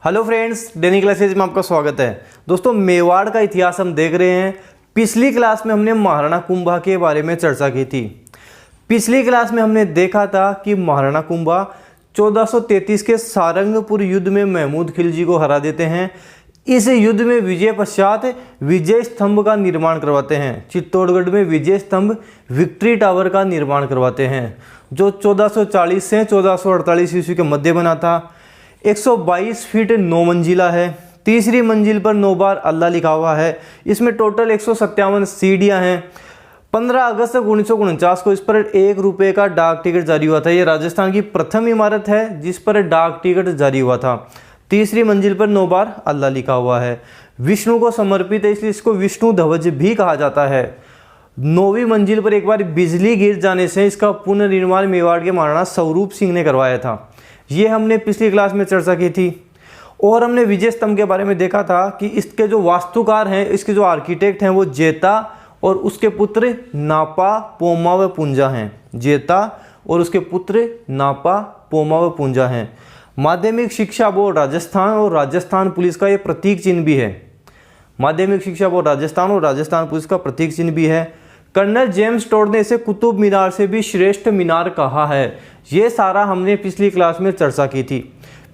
Hello friends, डेनी classes में आपका स्वागत है। दोस्तों, मेवाड़ का इतिहास हम देख रहे हैं। पिछली क्लास में हमने महाराणा कुंभा के बारे में चर्चा की थी। पिछली क्लास में हमने देखा था कि महाराणा कुंभा 1433 के सारंगपुर युद्ध में महमूद खिलजी को हरा देते हैं। इस युद्ध में विजय पश्चात विजय स्तंभ का निर्माण करवाते हैं। चित्तौड़गढ़ में विजय स्तंभ विक्ट्री टावर का निर्माण करवाते हैं, जो 1440 से 1448 ईस्वी के मध्य बना था। 122 फीट 9 मंजिला है। तीसरी मंजिल पर 9 बार अल्लाह लिखा हुआ है। इसमें टोटल 157 सीढ़ियाँ हैं। 15 अगस्त 1949 को इस पर 1 रुपये का डाक टिकट जारी हुआ था। ये राजस्थान की प्रथम इमारत है जिस पर डाक टिकट जारी हुआ था। तीसरी मंजिल पर 9 बार अल्लाह लिखा हुआ है। विष्णु को समर्पित है, इसलिए इसको विष्णु ध्वज भी कहा जाता है। 9वीं मंजिल पर एक बार बिजली गिर जाने से इसका पुनर्निर्माण मेवाड़ के महाराणा स्वरूप सिंह ने करवाया था। ये हमने पिछली क्लास में चर्चा की थी। और हमने विजय स्तंभ के बारे में देखा था कि इसके जो वास्तुकार हैं, इसके जो आर्किटेक्ट हैं, वो जेता और उसके पुत्र नापा, पोमा व पुंजा हैं। जेता और उसके पुत्र नापा, पोमा व पुंजा हैं। माध्यमिक शिक्षा बोर्ड राजस्थान और राजस्थान पुलिस का ये प्रतीक चिन्ह भी है। माध्यमिक शिक्षा बोर्ड राजस्थान और राजस्थान पुलिस का प्रतीक चिन्ह भी है। कर्नल जेम्स टोड ने इसे कुतुब मीनार से भी श्रेष्ठ मीनार कहा है। ये सारा हमने पिछली क्लास में चर्चा की थी।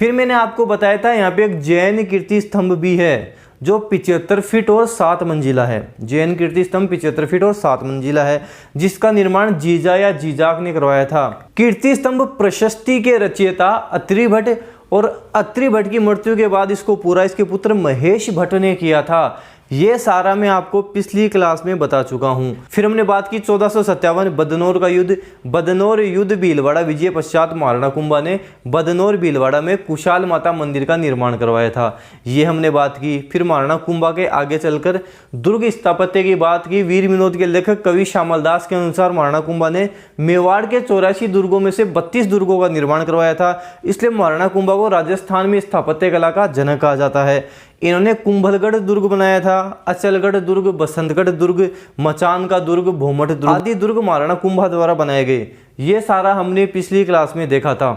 फिर मैंने आपको बताया था यहाँ पे एक जैन कीर्ति स्तंभ भी है जो 75 फीट और 7 मंजिला है। जैन कीर्ति स्तंभ 75 फीट और 7 मंजिला है, जिसका निर्माण जीजा या जीजाक ने करवाया था। कीर्ति स्तंभ प्रशस्ति के रचयिता अत्रि भट्ट और अत्रि भट्ट की मृत्यु के बाद इसको पूरा इसके पुत्र महेश भट्ट ने किया था। ये सारा मैं आपको पिछली क्लास में बता चुका हूँ। फिर हमने बात की 1457 बदनौर का युद्ध। बदनौर युद्ध भीलवाड़ा विजय पश्चात महाराणा कुंभा ने बदनौर भीलवाड़ा में कुशाल माता मंदिर का निर्माण करवाया था। ये हमने बात की। फिर महाराणा कुंभा के आगे चलकर दुर्ग स्थापत्य की बात की। वीर विनोद के लेखक कवि श्यामल दास के अनुसार महाराणा कुंभा ने मेवाड़ के 84 दुर्गों में से 32 दुर्गों का निर्माण करवाया था। इसलिए महाराणा कुंभा को राजस्थान में स्थापत्य कला का जनक कहा जाता है। इन्होंने कुंभलगढ़ दुर्ग बनाया था, अचलगढ़ दुर्ग, बसंतगढ़ दुर्ग, मचान का दुर्ग, भोमट दुर्ग आदि दुर्ग महाराणा कुंभा द्वारा बनाए गए। ये सारा हमने पिछली क्लास में देखा था।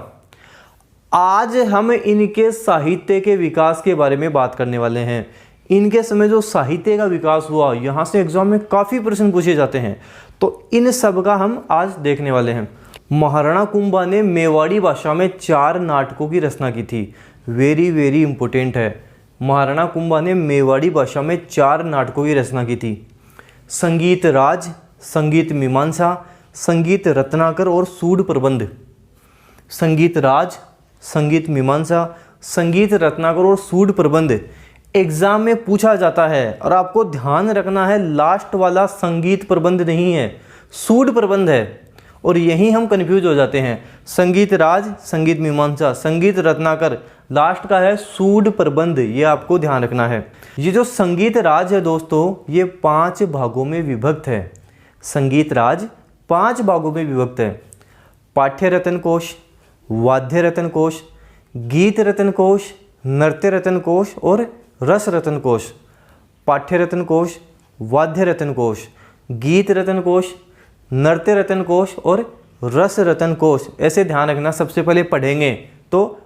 आज हम इनके साहित्य के विकास के बारे में बात करने वाले हैं। इनके समय जो साहित्य का विकास हुआ, यहाँ से एग्जाम में काफ़ी प्रश्न पूछे जाते हैं, तो इन सब का हम आज देखने वाले हैं। महाराणा कुंभा ने मेवाड़ी भाषा में 4 नाटकों की रचना की थी। वेरी इंपॉर्टेंट है। महाराणा कुंभा ने मेवाड़ी भाषा में 4 नाटकों की रचना की थी। संगीत राज, संगीत मीमांसा, संगीत रत्नाकर और सूड प्रबंध। संगीत राज, संगीत मीमांसा, संगीत रत्नाकर और सूड प्रबंध एग्जाम में पूछा जाता है। और आपको ध्यान रखना है, लास्ट वाला संगीत प्रबंध नहीं है, सूड प्रबंध है। और यहीं हम कंफ्यूज हो जाते हैं। संगीत राज, संगीत मीमांसा, संगीत रत्नाकर, लास्ट का है सूड प्रबंध। ये आपको ध्यान रखना है। ये जो संगीत राज है दोस्तों, ये 5 भागों में विभक्त है। संगीत राज 5 भागों में विभक्त है। पाठ्य रत्न कोश, वाद्य रत्न कोश, गीत रत्न कोश, नृत्य रत्न कोश और रस रत्न कोश। पाठ्य रत्न कोश, वाद्य रत्न कोश, गीत रत्न कोश, नृत्य रत्न कोश और रस रत्न कोश। ऐसे ध्यान रखना। सबसे पहले पढ़ेंगे तो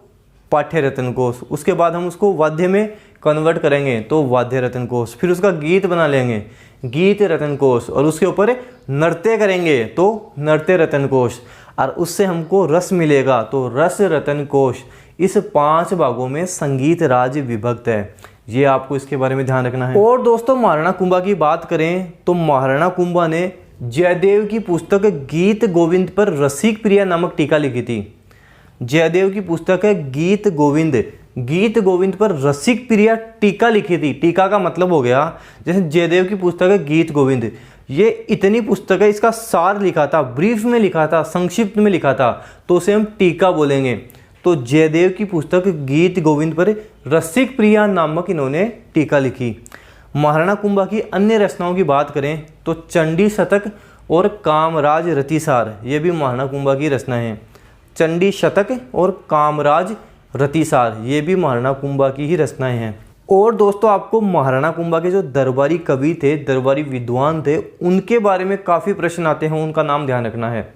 पाठ्य रत्न कोश, उसके बाद हम उसको वाद्य में कन्वर्ट करेंगे तो वाद्य रत्न कोश, फिर उसका गीत बना लेंगे गीत रत्न कोश, और उसके ऊपर नृत्य करेंगे तो नृत्य रत्न कोश, और उससे हमको रस मिलेगा तो रस रत्न कोश। इस 5 भागों में संगीत राज विभक्त है। ये आपको इसके बारे में ध्यान रखना है। और दोस्तों, महाराणा कुंभा की बात करें तो महाराणा कुंभा ने जयदेव की पुस्तक गीत गोविंद पर रसिक प्रिया नामक टीका लिखी थी। जयदेव की पुस्तक है गीत गोविंद। गीत गोविंद पर रसिक प्रिया टीका लिखी थी। टीका का मतलब हो गया, जैसे जयदेव की पुस्तक है गीत गोविंद, ये इतनी पुस्तक है, इसका सार लिखा था, ब्रीफ में लिखा था, संक्षिप्त में लिखा था, तो उसे हम टीका बोलेंगे। तो जयदेव की पुस्तक गीत गोविंद पर रसिक प्रिया नामक इन्होंने टीका लिखी। महाराणा कुंभा की अन्य रचनाओं की बात करें तो चंडी शतक और कामराज रतिसार, ये भी महाराणा कुंभा की रचना है। चंडी शतक और कामराज रतिसार, ये भी महाराणा कुंभा की ही रचनाएं हैं। और दोस्तों, आपको महाराणा कुंभा के जो दरबारी कवि थे, दरबारी विद्वान थे, उनके बारे में काफ़ी प्रश्न आते हैं, उनका नाम ध्यान रखना है।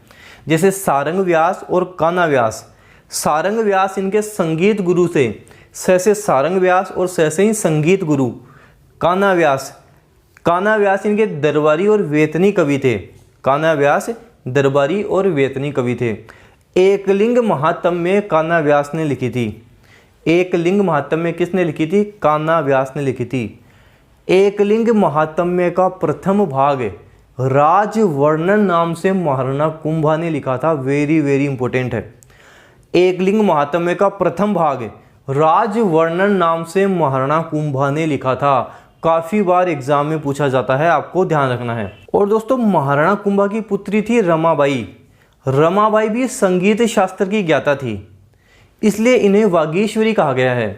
जैसे सारंग व्यास और कान्हा व्यास। सारंग व्यास इनके संगीत गुरु थे। स से सारंग व्यास और स से ही संगीत गुरु कान्हा व्यास। कान्हा व्यास इनके दरबारी और वेतनी कवि थे। कान्हा व्यास दरबारी और वेतनी कवि थे। एकलिंग महात्म्य कान्हा व्यास ने लिखी थी। एकलिंग महात्म्य किसने लिखी थी? कान्हा व्यास ने लिखी थी। एकलिंग महात्म्य का प्रथम भाग राजवर्णन नाम से महाराणा कुंभा ने लिखा था। वेरी वेरी इंपॉर्टेंट है। एकलिंग महात्म्य का प्रथम भाग राजवर्णन नाम से महाराणा कुंभा ने लिखा था। काफी बार एग्जाम में पूछा जाता है, आपको ध्यान रखना है। और दोस्तों महाराणा कुंभा की पुत्री थी रमाबाई। रमाबाई भी संगीत शास्त्र की ज्ञाता थी, इसलिए इन्हें वागीश्वरी कहा गया है।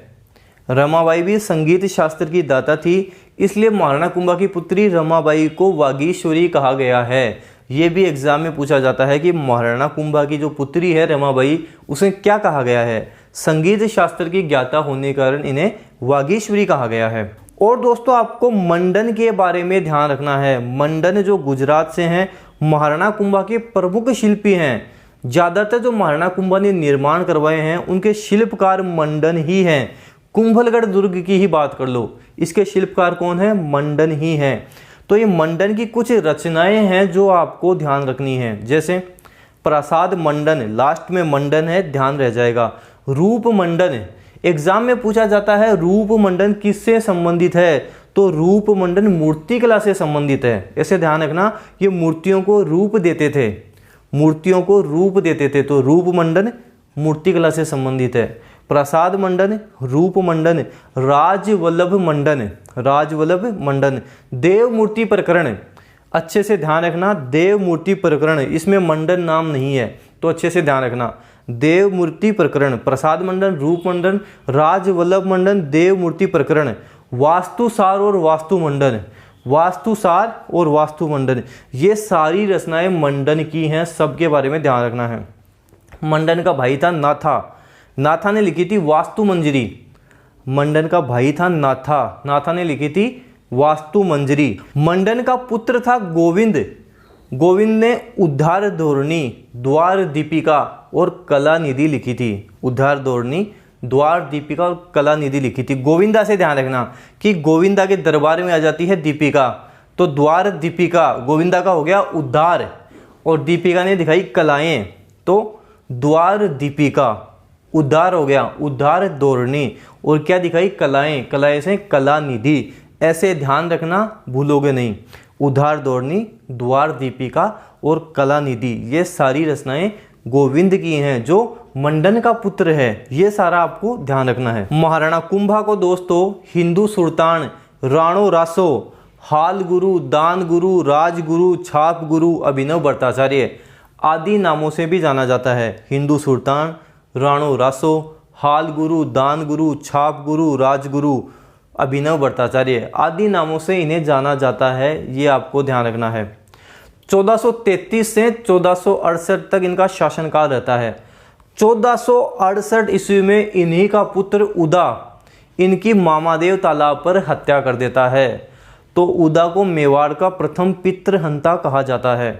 रमाबाई भी संगीत शास्त्र की दाता थी, इसलिए महाराणा कुंभा की पुत्री रमाबाई को वागीश्वरी कहा गया है। ये भी एग्जाम में पूछा जाता है कि महाराणा कुंभा की जो पुत्री है रमाबाई, उसे क्या कहा गया है? संगीत शास्त्र की ज्ञाता होने के कारण इन्हें वागीश्वरी कहा गया है। और दोस्तों आपको मंडन के बारे में ध्यान रखना है। मंडन जो गुजरात से हैं, महाराणा कुंभा के प्रमुख शिल्पी हैं। ज़्यादातर जो महाराणा कुंभा ने निर्माण करवाए हैं उनके शिल्पकार मंडन ही हैं। कुंभलगढ़ दुर्ग की ही बात कर लो, इसके शिल्पकार कौन है? मंडन ही हैं। तो ये मंडन की कुछ रचनाएं हैं जो आपको ध्यान रखनी है, जैसे प्रासाद मंडन, लास्ट में मंडन है, ध्यान रह जाएगा। रूप मंडन, एग्जाम में पूछा जाता है रूप मंडन किससे संबंधित है? तो रूप मंडन मूर्ति कला से संबंधित है। ऐसे ध्यान रखना, ये मूर्तियों को रूप देते थे, मूर्तियों को रूप देते थे। तो रूप मंडन मूर्ति कला से संबंधित है। प्रसाद मंडन, रूप मंडन, राजवल्लभ मंडन, राजवल्लभ मंडन। देव मूर्ति प्रकरण, अच्छे से ध्यान रखना, देव मूर्ति प्रकरण, इसमें मंडन नाम नहीं है, तो अच्छे से ध्यान रखना। देव मूर्ति प्रकरण, प्रसाद मंडन, रूप मंडन, राजवल्लभ मंडन, देव मूर्ति प्रकरण। वास्तुसार और वास्तु मंडन, वास्तुसार और वास्तु मंडन, ये सारी रचनाएं मंडन की हैं। सबके बारे में ध्यान रखना है। मंडन का भाई था नाथा, नाथा ने लिखी थी वास्तु मंजरी। मंडन का भाई था नाथा, नाथा ने लिखी थी वास्तु मंजरी। मंडन का पुत्र था गोविंद, गोविंद ने उद्धार धोरणी, द्वार दीपिका और कला निधि लिखी थी। उद्धार धोरणी, द्वार दीपिका और कला निधि लिखी थी। गोविंदा से ध्यान रखना कि गोविंदा के दरबार में आ जाती है दीपिका, तो द्वार दीपिका गोविंदा का हो गया उद्धार, और दीपिका ने दिखाई कलाएं, तो द्वार दीपिका। उद्धार हो गया उद्धार धोरणी, और क्या दिखाई? कलाएं, कलाएं से कला निधि। ऐसे ध्यान रखना, भूलोगे नहीं। उद्धार धोरणी, द्वार दीपिका और कला निधि, ये सारी रचनाएं गोविंद की हैं, जो मंडन का पुत्र है। ये सारा आपको ध्यान रखना है। महाराणा कुंभा को दोस्तों हिंदू सुल्तान, राणो रासो, हाल गुरु, दान गुरु, राजगुरु, छाप गुरु, अभिनव भट्टाचार्य आदि नामों से भी जाना जाता है। हिंदू सुल्तान, राणो रासो, हाल गुरु, दान गुरु, छाप गुरु, राजगुरु, अभिनव भट्टाचार्य आदि नामों से इन्हें जाना जाता है। ये आपको ध्यान रखना है। 1433 से 1468 तक इनका शासनकाल रहता है। 1468 ईस्वी में इन्हीं का पुत्र उदा इनकी मामादेव तालाब पर हत्या कर देता है। तो उदा को मेवाड़ का प्रथम पितृहंता कहा जाता है।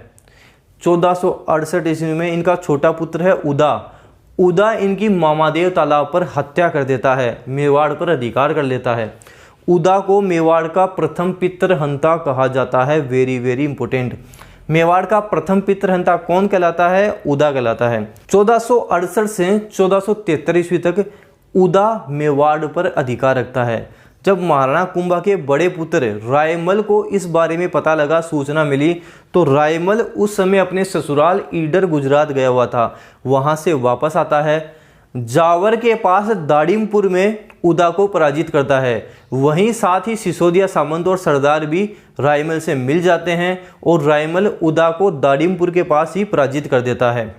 1468 ईस्वी में इनका छोटा पुत्र है उदा, उदा इनकी मामादेव तालाब पर हत्या कर देता है, मेवाड़ पर अधिकार कर लेता है। उदा को मेवाड़ का प्रथम पितृहंता कहा जाता है। Very very important. मेवाड़ का प्रथम पितृहंता कौन कहलाता है? उदा कहलाता है। 1468 से 1473 ईस्वी तक उदा मेवाड़ पर अधिकार रखता है। जब महाराणा कुंभा के बड़े पुत्र रायमल को इस बारे में पता लगा, सूचना मिली, तो रायमल उस समय अपने ससुराल ईडर गुजरात गया हुआ था। वहां से वापस आता है, जावर के पास दाड़िमपुर में उदा को पराजित करता है। वहीं साथ ही सिसोदिया सामंत और सरदार भी रायमल से मिल जाते हैं और रायमल उदा को दाड़िमपुर के पास ही पराजित कर देता है।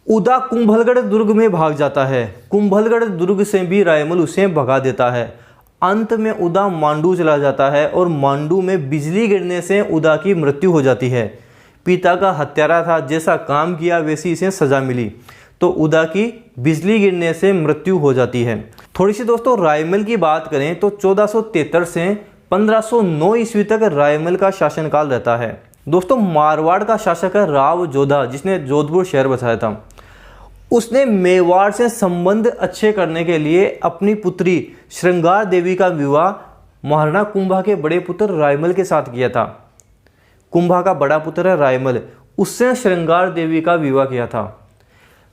उदा कुंभलगढ़ दुर्ग में भाग जाता है। कुंभलगढ़ दुर्ग से भी रायमल उसे भगा देता है। अंत में उदा मांडू चला जाता है और मांडू में बिजली गिरने से उदा की मृत्यु हो जाती है। पिता का हत्यारा था, जैसा काम किया वैसी इसे सजा मिली, तो उदा की बिजली गिरने से मृत्यु हो जाती है। थोड़ी सी दोस्तों रायमल की बात करें तो 1473 से 1509 ईस्वी तक रायमल का शासनकाल रहता है। दोस्तों मारवाड़ का शासक है राव जोधा, जिसने जोधपुर शहर बसाया था। उसने मेवाड़ से संबंध अच्छे करने के लिए अपनी पुत्री श्रृंगार देवी का विवाह महाराणा कुंभा के बड़े पुत्र रायमल के साथ किया था। कुंभा का बड़ा पुत्र है रायमल, उससे श्रृंगार देवी का विवाह किया था।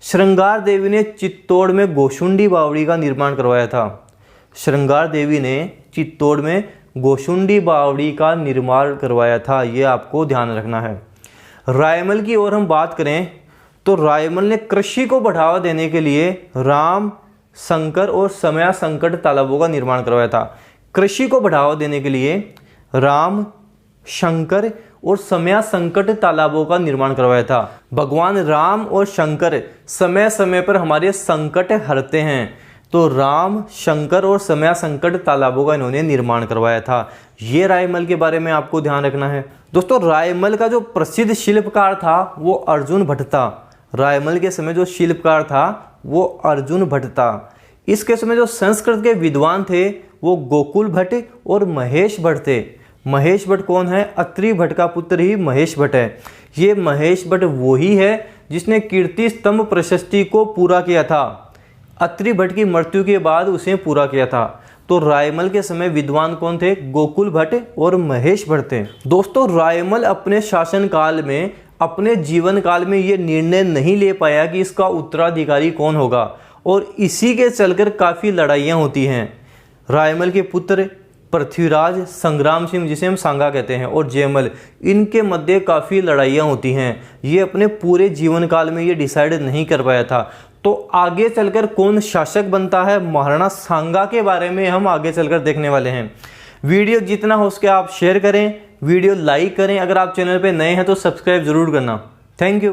श्रृंगार देवी ने चित्तौड़ में गोशुंडी बावड़ी का निर्माण करवाया था। श्रृंगार देवी ने चित्तौड़ में गोशुंडी बावड़ी का निर्माण करवाया था, ये आपको ध्यान रखना है। रायमल की ओर हम बात करें तो रायमल ने कृषि को बढ़ावा देने के लिए राम, शंकर और समया संकट तालाबों का निर्माण करवाया था। कृषि को बढ़ावा देने के लिए राम, शंकर और समया संकट तालाबों का निर्माण करवाया था। भगवान राम और शंकर समय समय पर हमारे संकट हरते हैं, तो राम, शंकर और समया संकट तालाबों का इन्होंने निर्माण करवाया था। ये रायमल के बारे में आपको ध्यान रखना है। दोस्तों, रायमल का जो प्रसिद्ध शिल्पकार था वो अर्जुन भट्ट था। रायमल के समय जो शिल्पकार था वो अर्जुन भट्ट था। इसके समय जो संस्कृत के विद्वान थे वो गोकुल भट्ट और महेश भट्ट थे। महेश भट्ट कौन है? अत्रि भट्ट का पुत्र ही महेश भट्ट है। ये महेश भट्ट वही है जिसने कीर्ति स्तंभ प्रशस्ति को पूरा किया था। अत्रि भट्ट की मृत्यु के बाद उसे पूरा किया था। तो रायमल के समय विद्वान कौन थे? गोकुल भट्ट और महेश भट्ट थे। दोस्तों, रायमल अपने शासन काल में, अपने जीवन काल में ये निर्णय नहीं ले पाया कि इसका उत्तराधिकारी कौन होगा, और इसी के चलकर काफ़ी लड़ाइयाँ होती हैं। रायमल के पुत्र पृथ्वीराज, संग्राम सिंह जिसे हम सांगा कहते हैं, और जयमल, इनके मध्य काफ़ी लड़ाइयाँ होती हैं। ये अपने पूरे जीवन काल में ये डिसाइड नहीं कर पाया था। तो आगे चलकर कौन शासक बनता है, महाराणा सांगा के बारे में हम आगे चलकर देखने वाले हैं। वीडियो जितना हो सके आप शेयर करें, वीडियो लाइक करें। अगर आप चैनल पे नए हैं तो सब्सक्राइब जरूर करना। Thank you.